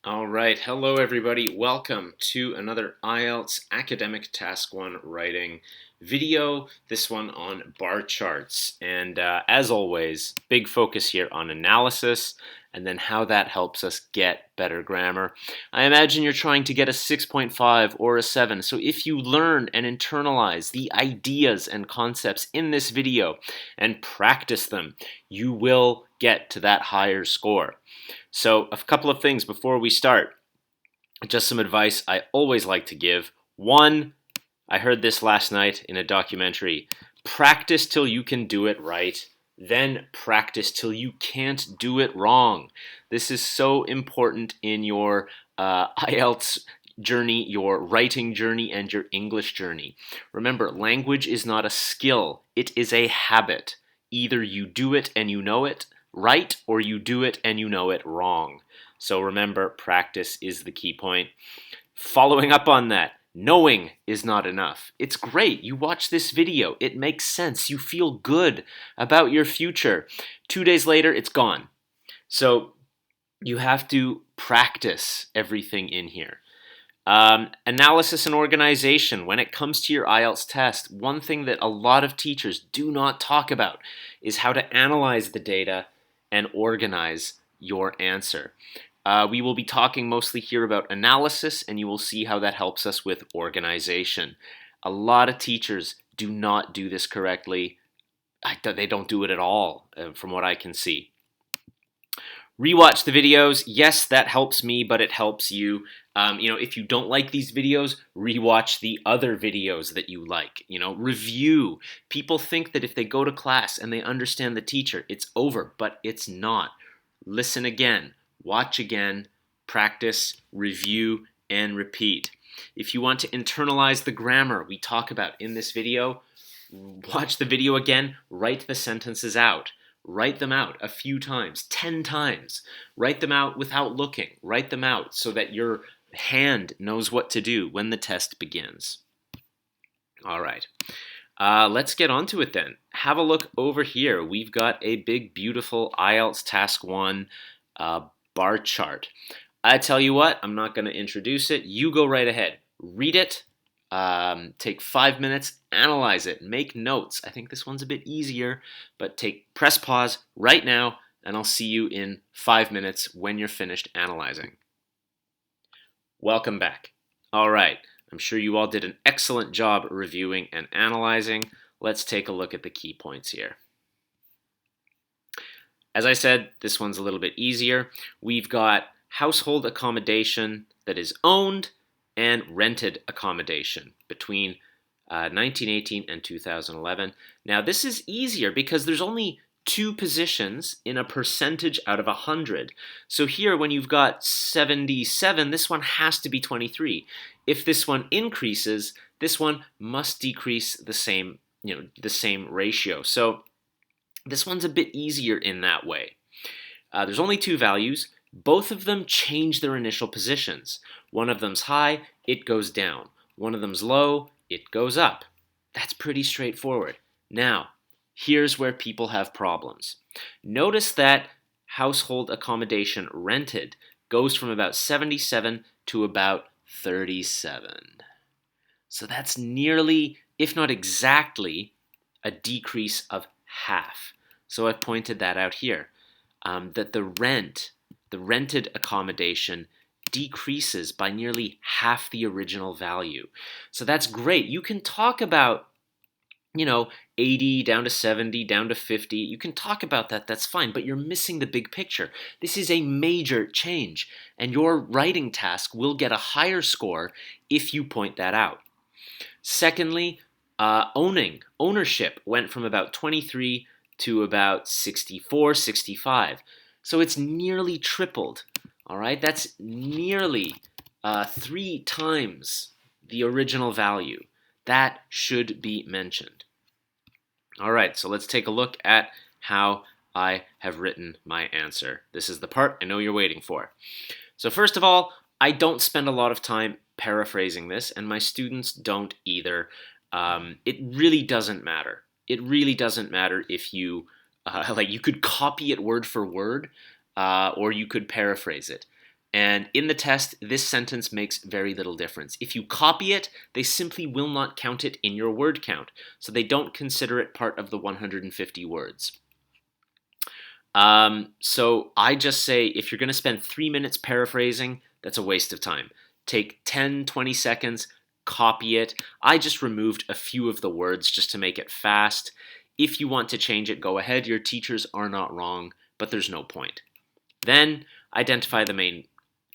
All right, hello everybody. Welcome to another IELTS Academic Task 1 writing video, this one on bar charts. And as always, big focus here on analysis and then how that helps us get better grammar. I imagine you're trying to get a 6.5 or a 7, so if you learn and internalize the ideas and concepts in this video and practice them, you will get to that higher score. So a couple of things before we start. Just some advice I always like to give. One, I heard this last night in a documentary. Practice till you can do it right. Then practice till you can't do it wrong. This is so important in your IELTS journey, your writing journey, and your English journey. Remember, language is not a skill. It is a habit. Either you do it and you know it right, or you do it and you know it wrong. So remember, practice is the key point. Following up on that, knowing is not enough. It's great. You watch this video. It makes sense. You feel good about your future. 2 days later, it's gone. So you have to practice everything in here. Analysis and organization. When it comes to your IELTS test, one thing that a lot of teachers do not talk about is how to analyze the data and organize your answer. We will be talking mostly here about analysis, and you will see how that helps us with organization. A lot of teachers do not do this correctly. They don't do it at all, from what I can see. Rewatch the videos. Yes, that helps me, but it helps you. If you don't like these videos, rewatch the other videos that you like. Review. People think that if they go to class and they understand the teacher, it's over, but it's not. Listen again, watch again, practice, review, and repeat. If you want to internalize the grammar we talk about in this video, watch the video again, write the sentences out. Write them out a few times, 10 times. Write them out without looking. Write them out so that your hand knows what to do when the test begins. All right. Let's get on to it then. Have a look over here. We've got a big, beautiful IELTS Task 1 bar chart. I tell you what, I'm not going to introduce it. You go right ahead. Read it. Take 5 minutes, analyze it, make notes. I think this one's a bit easier, but press pause right now, and I'll see you in 5 minutes when you're finished analyzing. Welcome back. All right, I'm sure you all did an excellent job reviewing and analyzing. Let's take a look at the key points here. As I said, this one's a little bit easier. We've got household accommodation that is owned and rented accommodation between 1918 and 2011. Now this is easier because there's only 2 positions in a percentage out of 100. So here when you've got 77, this one has to be 23. If this one increases, this one must decrease the same ratio. So this one's a bit easier in that way. There's only 2 values. Both of them change their initial positions. One of them's high, it goes down. One of them's low, it goes up. That's pretty straightforward. Now, here's where people have problems. Notice that household accommodation rented goes from about 77 to about 37. So that's nearly, if not exactly, a decrease of half. So I've pointed that out here, that the rented accommodation decreases by nearly half the original value. So that's great. You can talk about, 80 down to 70, down to 50. You can talk about that. That's fine, but you're missing the big picture. This is a major change, and your writing task will get a higher score if you point that out. Secondly, ownership went from about 23 to about 64, 65. So it's nearly tripled. All right, that's nearly 3 times the original value. That should be mentioned. All right, so let's take a look at how I have written my answer. This is the part I know you're waiting for. So first of all, I don't spend a lot of time paraphrasing this, and my students don't either. It really doesn't matter. It really doesn't matter if you, you could copy it word for word, or you could paraphrase it. And in the test, this sentence makes very little difference. If you copy it, they simply will not count it in your word count. So they don't consider it part of the 150 words. So I just say if you're going to spend 3 minutes paraphrasing, that's a waste of time. Take 10, 20 seconds, copy it. I just removed a few of the words just to make it fast. If you want to change it, go ahead. Your teachers are not wrong, but there's no point. Then identify the main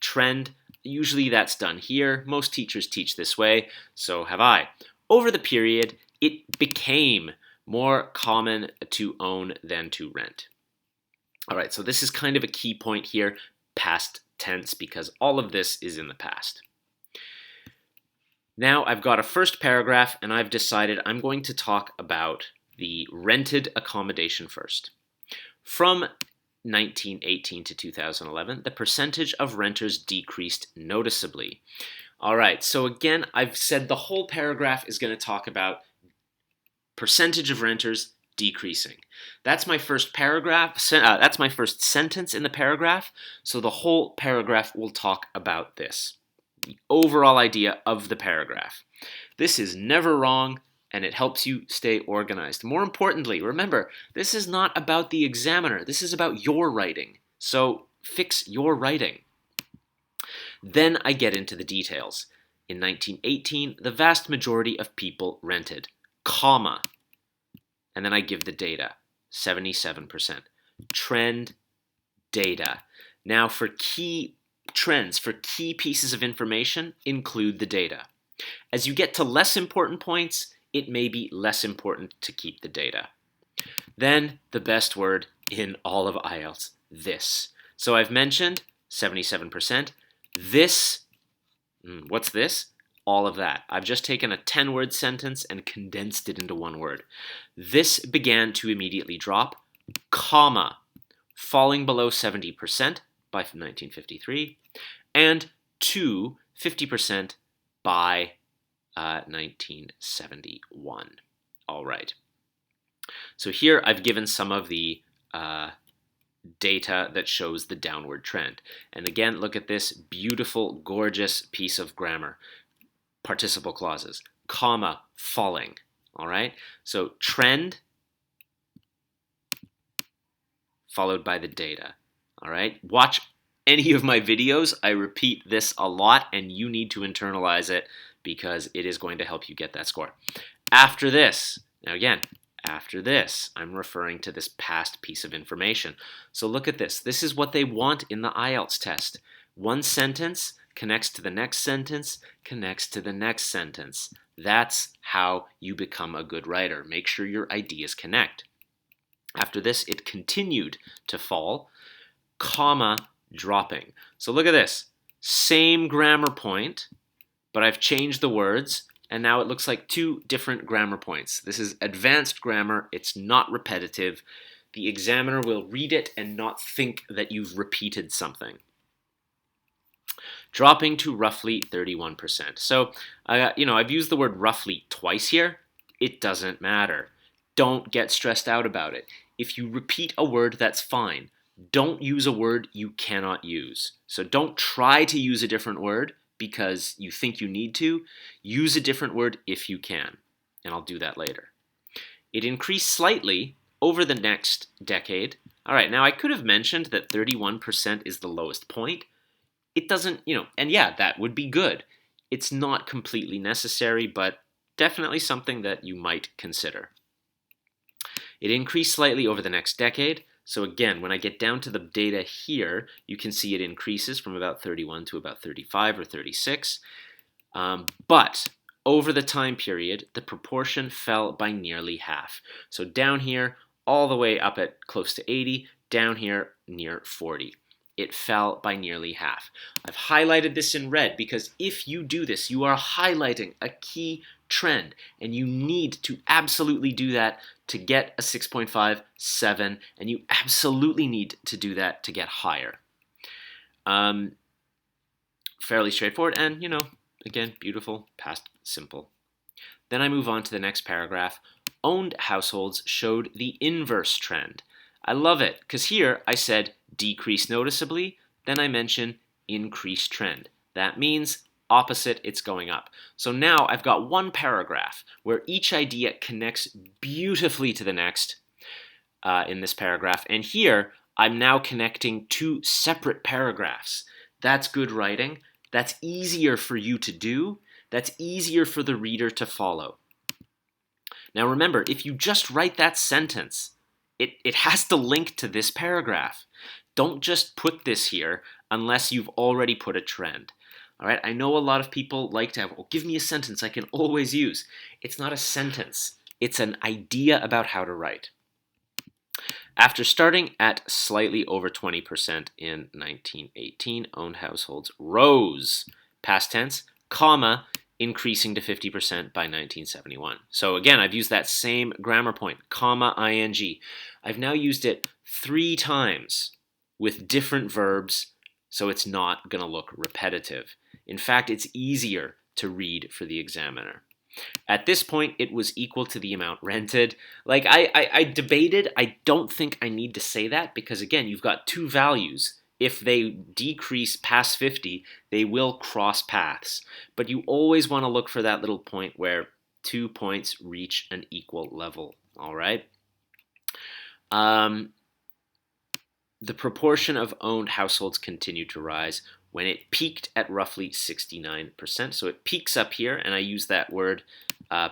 trend. Usually that's done here. Most teachers teach this way, so have I. Over the period, it became more common to own than to rent. All right, so this is kind of a key point here, past tense, because all of this is in the past. Now I've got a first paragraph, and I've decided I'm going to talk about the rented accommodation first. From 1918 to 2011, the percentage of renters decreased noticeably. All right, so again, I've said the whole paragraph is going to talk about percentage of renters decreasing. That's my first paragraph. That's my first sentence in the paragraph. So the whole paragraph will talk about this, the overall idea of the paragraph. This is never wrong, and it helps you stay organized. More importantly, remember, this is not about the examiner. This is about your writing. So fix your writing. Then I get into the details. In 1918, the vast majority of people rented, comma, and then I give the data, 77%. Trend data. Now for key trends, for key pieces of information, include the data. As you get to less important points, it may be less important to keep the data. Then the best word in all of IELTS, this. So I've mentioned 77%. This, what's this? All of that. I've just taken a 10-word sentence and condensed it into one word. This began to immediately drop, comma, falling below 70% by 1953, and to 50% by 1971. All right. So here I've given some of the data that shows the downward trend. And again, look at this beautiful, gorgeous piece of grammar. Participle clauses, comma, falling, all right? So trend followed by the data, all right? Watch any of my videos. I repeat this a lot, and you need to internalize it because it is going to help you get that score. After this, now again, after this, I'm referring to this past piece of information. So look at this. This is what they want in the IELTS test. One sentence connects to the next sentence, connects to the next sentence. That's how you become a good writer. Make sure your ideas connect. After this, it continued to fall, comma, dropping. So look at this. Same grammar point, but I've changed the words, and now it looks like two different grammar points. This is advanced grammar. It's not repetitive. The examiner will read it and not think that you've repeated something. Dropping to roughly 31%. So, I've used the word roughly twice here. It doesn't matter. Don't get stressed out about it. If you repeat a word, that's fine. Don't use a word you cannot use. So don't try to use a different word because you think you need to. Use a different word if you can, and I'll do that later. It increased slightly over the next decade. All right, now I could have mentioned that 31% is the lowest point. It doesn't, and yeah, that would be good. It's not completely necessary, but definitely something that you might consider. It increased slightly over the next decade. So again, when I get down to the data here, you can see it increases from about 31 to about 35 or 36. But over the time period, the proportion fell by nearly half. So down here, all the way up at close to 80, down here near 40. It fell by nearly half. I've highlighted this in red because if you do this, you are highlighting a key trend, and you need to absolutely do that to get a 6.5, 7, and you absolutely need to do that to get higher. Fairly straightforward, and again, beautiful, past simple. Then I move on to the next paragraph. Owned households showed the inverse trend. I love it, because here I said decrease noticeably, then I mention increased trend. That means opposite, it's going up. So now I've got one paragraph where each idea connects beautifully to the next in this paragraph. And here, I'm now connecting two separate paragraphs. That's good writing. That's easier for you to do. That's easier for the reader to follow. Now remember, if you just write that sentence, it has to link to this paragraph. Don't just put this here unless you've already put a trend. All right, I know a lot of people like to have, oh, give me a sentence I can always use. It's not a sentence. It's an idea about how to write. After starting at slightly over 20% in 1918, owned households rose, past tense, comma, increasing to 50% by 1971. So again, I've used that same grammar point, comma, ing. I've now used it 3 times with different verbs, so it's not going to look repetitive. In fact, it's easier to read for the examiner. At this point, it was equal to the amount rented. Like, I debated. I don't think I need to say that because, again, you've got two values. If they decrease past 50, they will cross paths. But you always want to look for that little point where 2 points reach an equal level, all right? The proportion of owned households continued to rise when it peaked at roughly 69%. So it peaks up here, and I use that word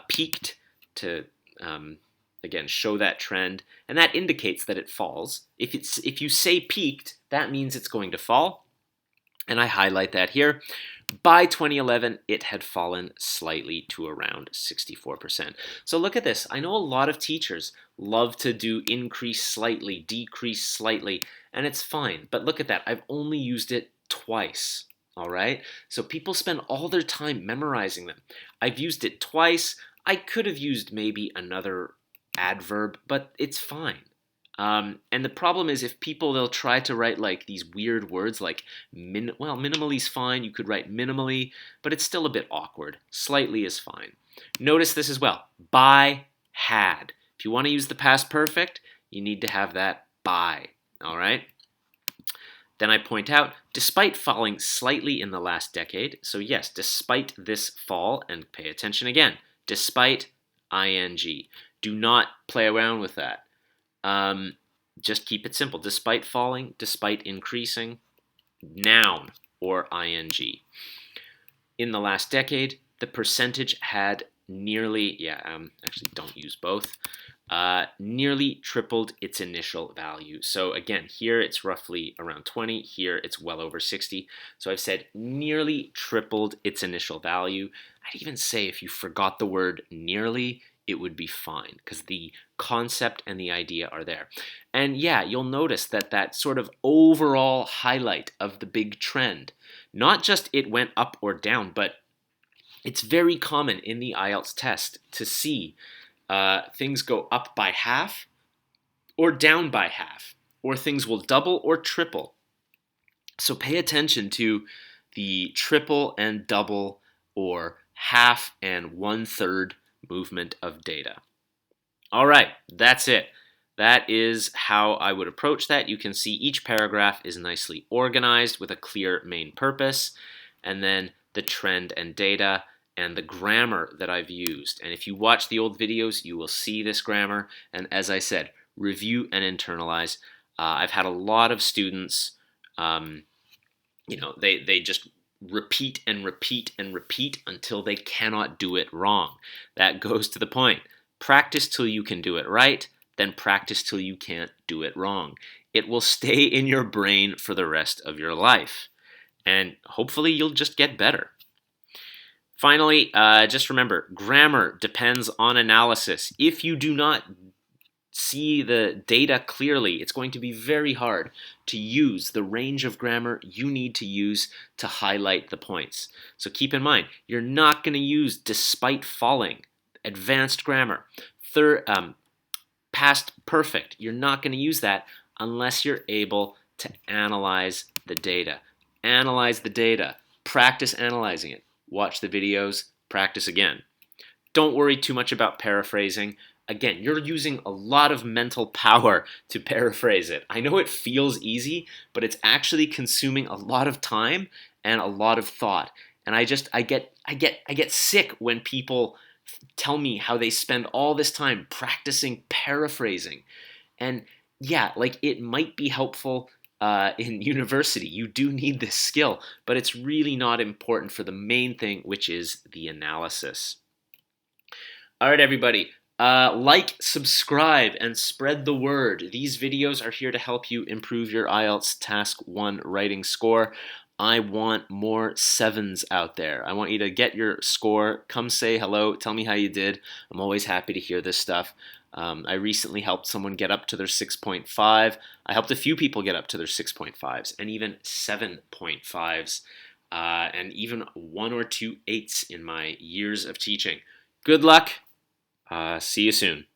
peaked to, again, show that trend. And that indicates that it falls. If you say peaked, that means it's going to fall. And I highlight that here. By 2011, it had fallen slightly to around 64%. So look at this. I know a lot of teachers love to do increase slightly, decrease slightly, and it's fine. But look at that. I've only used it twice. All right? So people spend all their time memorizing them. I've used it twice. I could have used maybe another adverb, but it's fine. And the problem is if people, they'll try to write like these weird words like, minimally is fine. You could write minimally, but it's still a bit awkward. Slightly is fine. Notice this as well. By, had. If you want to use the past perfect, you need to have that by. All right? Then I point out, despite falling slightly in the last decade, so yes, despite this fall, and pay attention again, despite ing. Do not play around with that. Just keep it simple. Despite falling, despite increasing, noun or ing. In the last decade, the percentage had nearly, actually don't use both, nearly tripled its initial value. So again, here it's roughly around 20, here it's well over 60. So I've said nearly tripled its initial value. I'd even say if you forgot the word nearly, it would be fine because the concept and the idea are there. And yeah, you'll notice that that sort of overall highlight of the big trend, not just it went up or down, but it's very common in the IELTS test to see things go up by half or down by half, or things will double or triple. So pay attention to the triple and double or half and 1/3 movement of data. All right, that's it. That is how I would approach that. You can see each paragraph is nicely organized with a clear main purpose, and then the trend and data and the grammar that I've used. And if you watch the old videos, you will see this grammar. And as I said, review and internalize. I've had a lot of students, they just repeat and repeat and repeat until they cannot do it wrong. That goes to the point. Practice till you can do it right, then practice till you can't do it wrong. It will stay in your brain for the rest of your life. And hopefully you'll just get better. Finally, just remember, grammar depends on analysis. If you do not see the data clearly, it's going to be very hard to use the range of grammar you need to use to highlight the points. So keep in mind, you're not going to use despite falling, advanced grammar, past perfect. You're not going to use that unless you're able to analyze the data. Analyze the data. Practice analyzing it. Watch the videos. Practice again. Don't worry too much about paraphrasing. Again, you're using a lot of mental power to paraphrase it. I know it feels easy, but it's actually consuming a lot of time and a lot of thought. And I get sick when people tell me how they spend all this time practicing paraphrasing. And yeah, like it might be helpful in university. You do need this skill, but it's really not important for the main thing, which is the analysis. All right, everybody. Like, subscribe, and spread the word. These videos are here to help you improve your IELTS Task 1 writing score. I want more sevens out there. I want you to get your score. Come say hello. Tell me how you did. I'm always happy to hear this stuff. I recently helped someone get up to their 6.5. I helped a few people get up to their 6.5s and even 7.5s, and even 1 or 2 8s in my years of teaching. Good luck. See you soon.